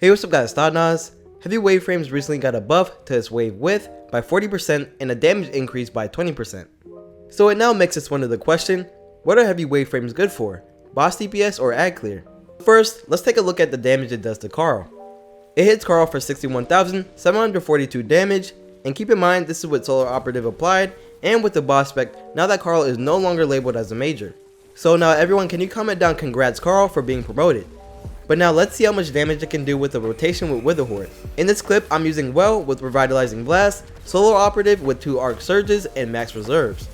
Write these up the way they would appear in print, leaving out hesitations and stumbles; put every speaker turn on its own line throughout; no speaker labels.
Hey, what's up guys, Nodnahs. Heavy wave frames recently got a buff to its wave width by 40% and a damage increase by 20%. So it now makes us wonder the question, what are heavy wave frames good for? Boss DPS or ad clear? First, let's take a look at the damage it does to Carl. It hits Carl for 61,742 damage, and keep in mind this is with Solar Operative applied and with the boss spec now that Carl is no longer labeled as a major. So now everyone, can you comment down congrats Carl for being promoted? But now let's see how much damage it can do with the rotation with Hord. In this clip, I'm using Well with Revitalizing Blast, Solar Operative with 2 Arc Surges, and Max Reserves.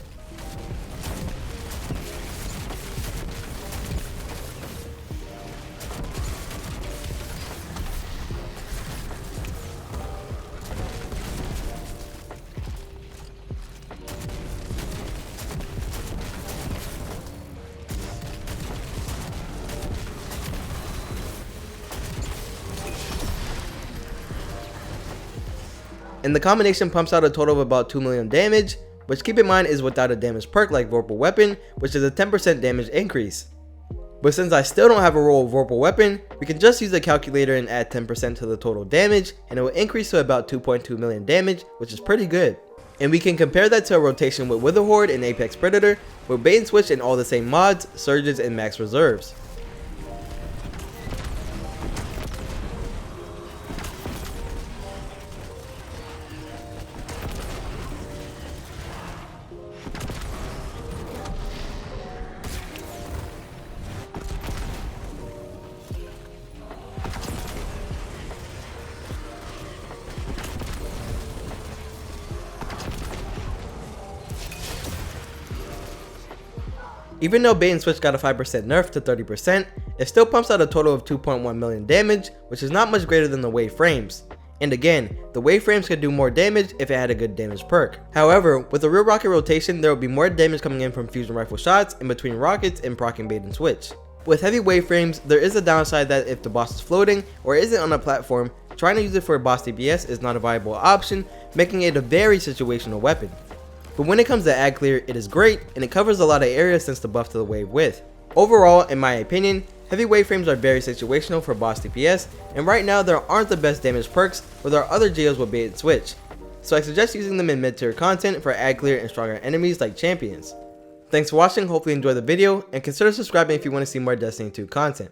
And the combination pumps out a total of about 2 million damage, which keep in mind is without a damage perk like Vorpal Weapon, which is a 10% damage increase. But since I still don't have a roll of Vorpal Weapon, we can just use the calculator and add 10% to the total damage, and it will increase to about 2.2 million damage, which is pretty good. And we can compare that to a rotation with Hord and Apex Predator, with bait and switch and all the same mods, surges, and max reserves. Even though bait and switch got a 5% nerf to 30%, it still pumps out a total of 2.1 million damage, which is not much greater than the wave frames. And again, the wave frames could do more damage if it had a good damage perk. However, with the real rocket rotation, there will be more damage coming in from fusion rifle shots in between rockets and proccing bait and switch. With heavy wave frames, there is a downside that if the boss is floating or isn't on a platform, trying to use it for boss DPS is not a viable option, making it a very situational weapon. But when it comes to ad clear, it is great and it covers a lot of areas since the buff to the wave width. Overall, in my opinion, heavy wave frames are very situational for boss DPS, and right now there aren't the best damage perks, but there are other geos with bait and switch. So I suggest using them in mid tier content for ad clear and stronger enemies like champions. Thanks for watching, hopefully you enjoyed the video, and consider subscribing if you want to see more Destiny 2 content.